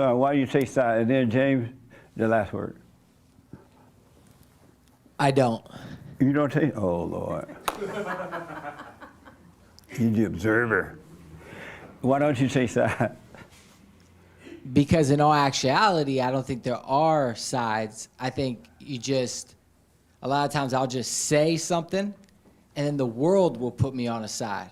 Why do you take sides? And then James, the last word. I don't. You don't take. Oh Lord. You're the observer. Why don't you take sides? Because in all actuality, I don't think there are sides. I think you just, a lot of times I'll just say something and then the world will put me on a side.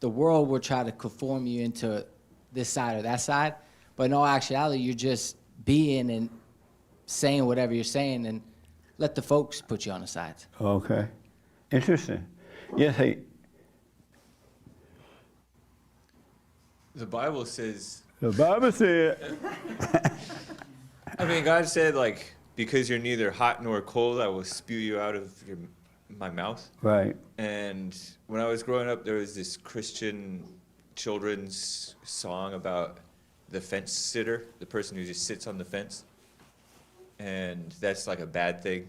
The world will try to conform you into this side or that side. But in all actuality, you're just being and saying whatever you're saying and let the folks put you on the sides. Okay. Interesting. Yes, hey. The Bible says, The Bible said. I mean, God said, like, because you're neither hot nor cold, I will spew you out of my mouth. Right. And when I was growing up, there was this Christian children's song about the fence sitter, the person who just sits on the fence. And that's like a bad thing,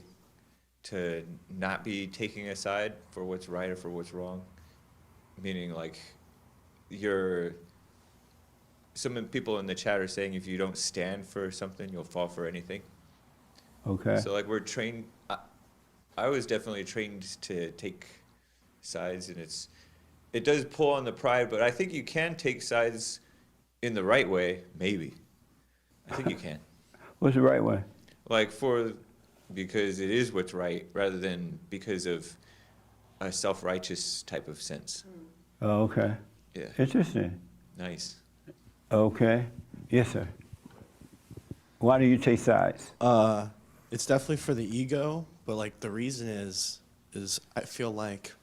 to not be taking a side for what's right or for what's wrong. Meaning, like, some people in the chat are saying if you don't stand for something, you'll fall for anything. Okay. So, like, we're trained. I was definitely trained to take sides, and it does pull on the pride, but I think you can take sides in the right way, maybe. I think you can. What's the right way? Like, because it is what's right, rather than because of a self-righteous type of sense. Oh, okay. Yeah. Interesting. Nice. Okay. Yes, sir. Why do you take sides? It's definitely for the ego, but like the reason is I feel like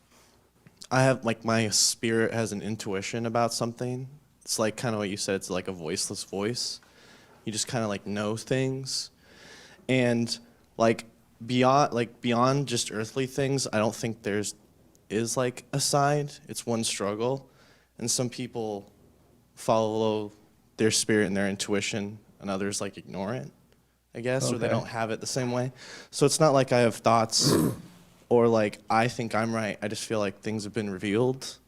I have, like, my spirit has an intuition about something. It's like kind of what you said, it's like a voiceless voice. You just kind of like know things. And like beyond just earthly things, I don't think is like a side. It's one struggle. And some people follow their spirit and their intuition, and others like ignore it, I guess, or they Okay. don't have it the same way. So it's not like I have thoughts or like I think I'm right. I just feel like things have been revealed.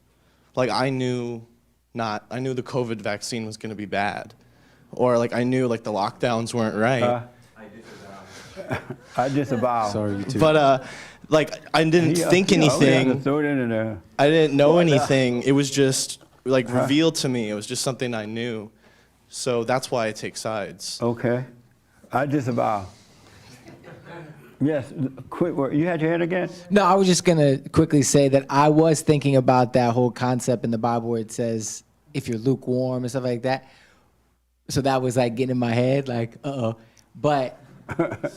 Like I knew the COVID vaccine was going to be bad, or like I knew like the lockdowns weren't right. I disavow. Sorry, you too. But like I didn't think anything. Throw it in there. I didn't know anything. It was just like revealed to me. It was just something I knew. So that's why I take sides. Okay. I disavow. Yes, quick word. You had your hand again? No, I was just going to quickly say that I was thinking about that whole concept in the Bible where it says, if you're lukewarm and stuff like that. So that was like getting in my head, like, uh-oh. But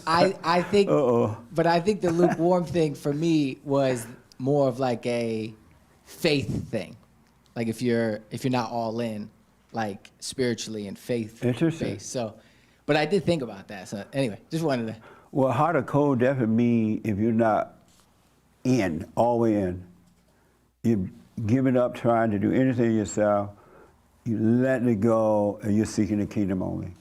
I think, but I think the lukewarm thing for me was more of like a faith thing. Like if you're not all in, like spiritually and faith. Interesting. So, but I did think about that. So anyway, just wanted to. Well, hot or cold definitely mean if you're not in, all the way in, you're giving up trying to do anything yourself, you're letting it go, and you're seeking the kingdom only.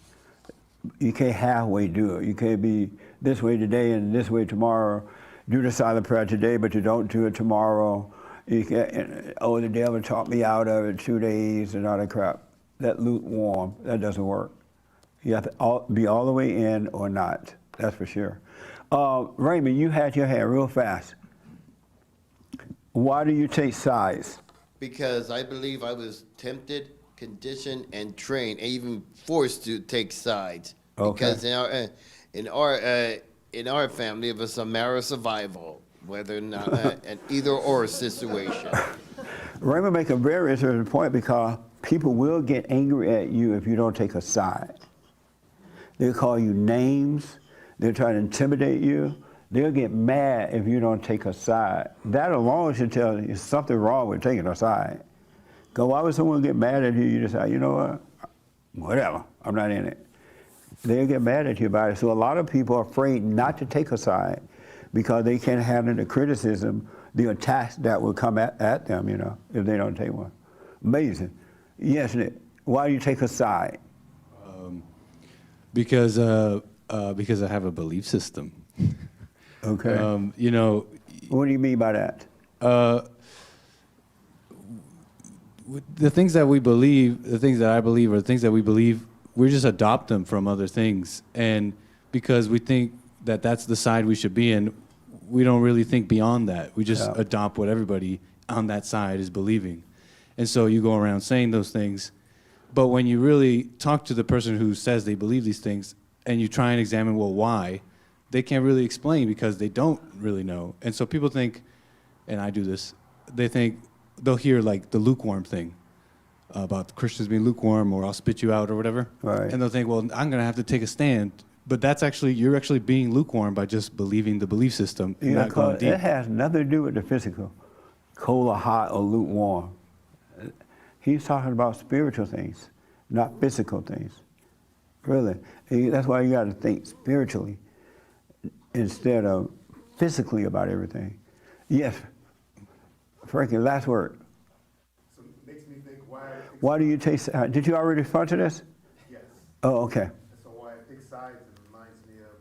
You can't halfway do it. You can't be this way today and this way tomorrow. Do the silent prayer today, but you don't do it tomorrow. You can't, oh, the devil taught me out of it 2 days and all that crap. That lukewarm, that doesn't work. You have to be all the way in or not. That's for sure. Raymond, you had your hand real fast. Why do you take sides? Because I believe I was tempted, conditioned, and trained, and even forced to take sides. Okay. Because in our family, it was a matter of survival, whether or not an either or situation. Raymond make a very interesting point because people will get angry at you if you don't take a side. They'll call you names. They'll try to intimidate you. They'll get mad if you don't take a side. That alone should tell you something wrong with taking a side. Because why would someone get mad at you? You just say, you know what? Whatever. I'm not in it. They'll get mad at you about it. So a lot of people are afraid not to take a side because they can't handle the criticism, the attacks that will come at them, you know, if they don't take one. Amazing. Yes, Nick. Why do you take a side? Because I have a belief system. Okay. You know. What do you mean by that? The things that we believe, the things that I believe, or the things that we believe we just adopt them from other things, and because we think that that's the side we should be in, we don't really think beyond that. We just Yeah. adopt what everybody on that side is believing, and so you go around saying those things. But when you really talk to the person who says they believe these things, and you try and examine, well, why, they can't really explain because they don't really know. And so people think, and I do this, they think they'll hear like the lukewarm thing about Christians being lukewarm, or I'll spit you out or whatever. Right. And they'll think, well, I'm going to have to take a stand. But that's actually, you're actually being lukewarm by just believing the belief system and not going deep. It has nothing to do with the physical, cold or hot or lukewarm. He's talking about spiritual things, not physical things. Really. That's why you got to think spiritually instead of physically about everything. Yes. Frankie, last word. So it makes me think Why do you take, did you already respond to this? yes. Oh, okay. And so why I pick sides, it reminds me of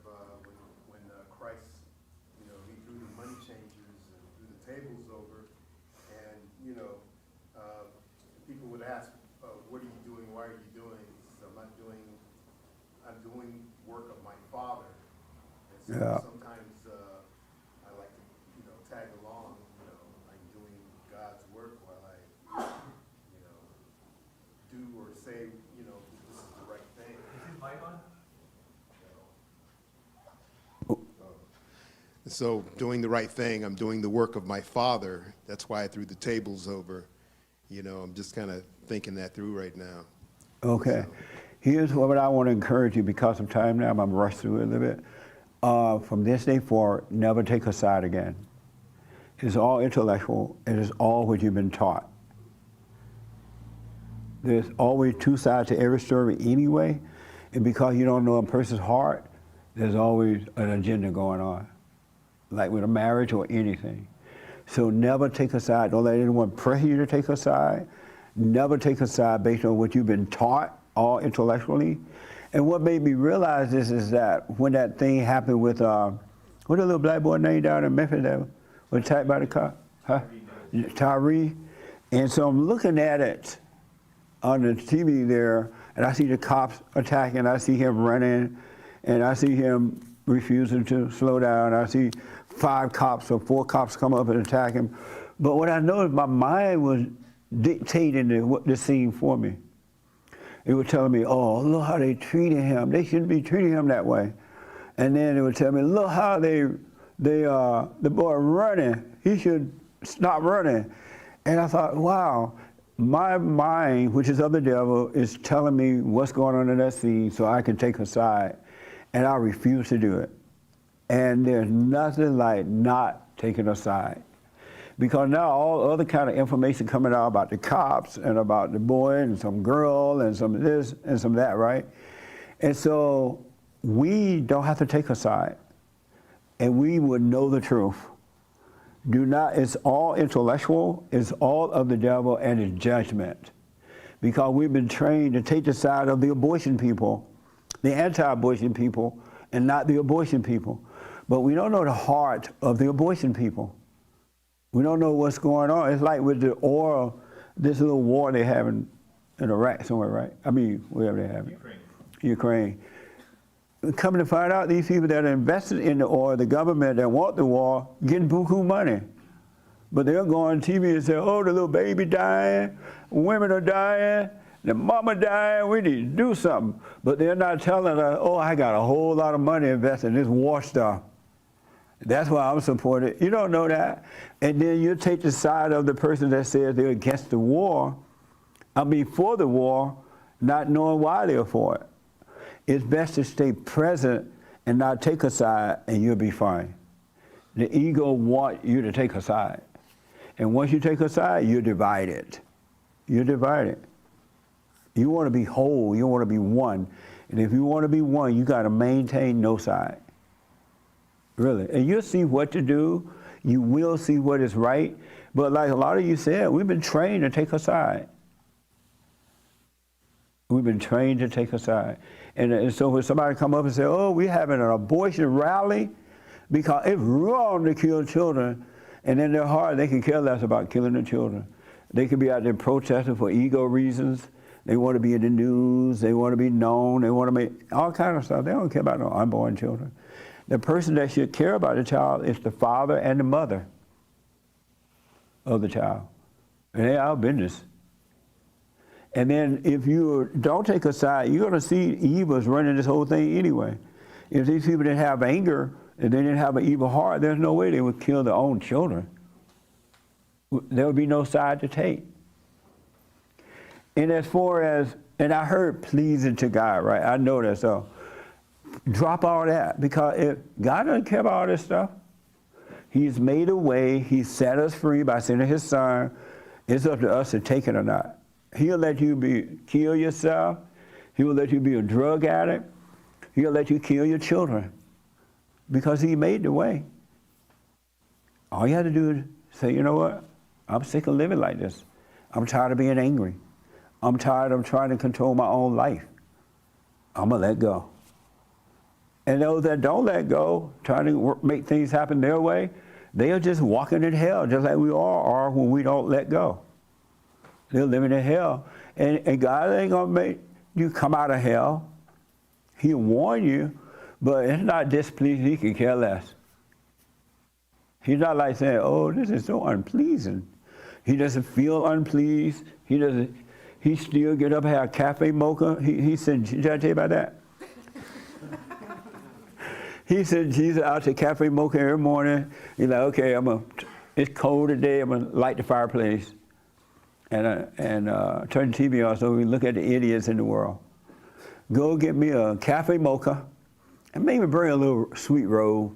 when Christ, he threw the money changers and threw the tables over, and people would ask, "What are you doing? Why are you doing?" He says, I'm doing work of my Father. And so Yeah. sometimes I like to, tag along. I'm doing God's work while I, do or say, this is the right thing. So doing the right thing, I'm doing the work of my Father. That's why I threw the tables over. I'm just kind of thinking that through right now. Okay. Here's what I want to encourage you because of time now. I'm going to rush through it a little bit. From this day forward, never take a side again. It's all intellectual. It is all what you've been taught. There's always two sides to every story anyway. And because you don't know a person's heart, there's always an agenda going on, like with a marriage or anything. So never take a side. Don't let anyone pressure you to take a side. Never take a side based on what you've been taught, all intellectually. And what made me realize this is that when that thing happened with, what the little black boy named down in Memphis that was attacked by the car? Huh? Tyree. And so I'm looking at it on the TV there, and I see the cops attacking. I see him running, and I see him refusing to slow down. I see 5 cops or 4 cops come up and attack him. But what I noticed, my mind was dictating the scene for me. It was telling me, oh, look how they treated him. They shouldn't be treating him that way. And then it would tell me, look how the boy running. He should stop running. And I thought, wow, my mind, which is of the devil, is telling me what's going on in that scene so I can take a side. And I refuse to do it. And there's nothing like not taking a side. Because now all other kind of information coming out about the cops and about the boy and some girl and some of this and some of that, right? And so we don't have to take a side. And we would know the truth. Do not, it's all intellectual, it's all of the devil, and it's judgment. Because we've been trained to take the side of the abortion people, the anti-abortion people, and not the abortion people. But we don't know the heart of the abortion people. We don't know what's going on. It's like with the oil, this little war they have in Iraq somewhere, right? I mean, wherever they have it. Ukraine. Coming to find out, these people that are invested in the oil, the government that want the war, getting buku money. But they'll go on TV and say, oh, the little baby dying, women are dying, the mama dying, we need to do something. But they're not telling us, oh, I got a whole lot of money invested in this war stuff. That's why I'm supported. You don't know that. And then you take the side of the person that says they're against the war, for the war, not knowing why they're for it. It's best to stay present and not take a side, and you'll be fine. The ego wants you to take a side. And once you take a side, you're divided. You're divided. You want to be whole. You want to be one. And if you want to be one, you got to maintain no side. Really. And you'll see what to do. You will see what is right. But like a lot of you said, we've been trained to take a side. We've been trained to take a side. And so when somebody come up and say, oh, we're having an abortion rally because it's wrong to kill children, and in their heart they can care less about killing the children. They could be out there protesting for ego reasons. They want to be in the news. They want to be known. They want to make all kind of stuff. They don't care about no unborn children. The person that should care about the child is the father and the mother of the child. And they our business. And then if you don't take a side, you're going to see evils running this whole thing anyway. If these people didn't have anger and they didn't have an evil heart, there's no way they would kill their own children. There would be no side to take. And as far as, and I heard pleasing to God, right? I know that, so drop all that, because if God doesn't care about all this stuff, He's made a way, He set us free by sending His Son. It's up to us to take it or not. He'll let you kill yourself. He will let you be a drug addict. He'll let you kill your children because He made the way. All you have to do is say, you know what? I'm sick of living like this. I'm tired of being angry. I'm tired of trying to control my own life. I'm going to let go. And those that don't let go, trying to make things happen their way, they are just walking in hell, just like we all are when we don't let go. They're living in hell. And God ain't going to make you come out of hell. He'll warn you, but it's not displeasing. He can care less. He's not like saying, oh, this is so unpleasing. He doesn't feel unpleased. He still get up and have cafe mocha. He said, did I tell you about that? He said Jesus out to cafe mocha every morning. He's like, okay, it's cold today. I'm gonna light the fireplace and turn the TV on so we can look at the idiots in the world. Go get me a cafe mocha and maybe bring a little sweet roll,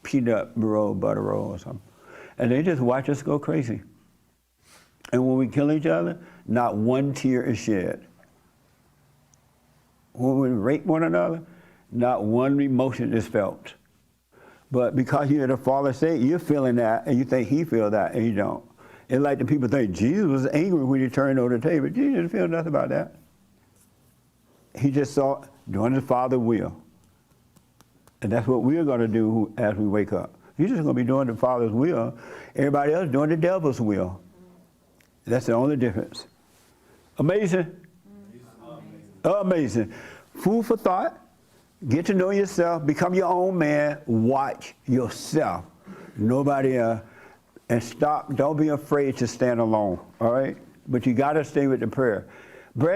peanut roll, butter roll or something. And they just watch us go crazy. And when we kill each other, not one tear is shed. When we rape one another, not one emotion is felt. But because you hear the Father say, you're feeling that, and you think He feels that, and you don't. It's like the people think Jesus was angry when He turned over the table. Jesus didn't feel nothing about that. He just saw doing the Father's will. And that's what we're going to do as we wake up. You're just going to be doing the Father's will. Everybody else doing the devil's will. That's the only difference. Amazing? Amazing. Food for thought. Get to know yourself. Become your own man. Watch yourself. Nobody else. And stop. Don't be afraid to stand alone. All right? But you got to stay with the prayer. Bread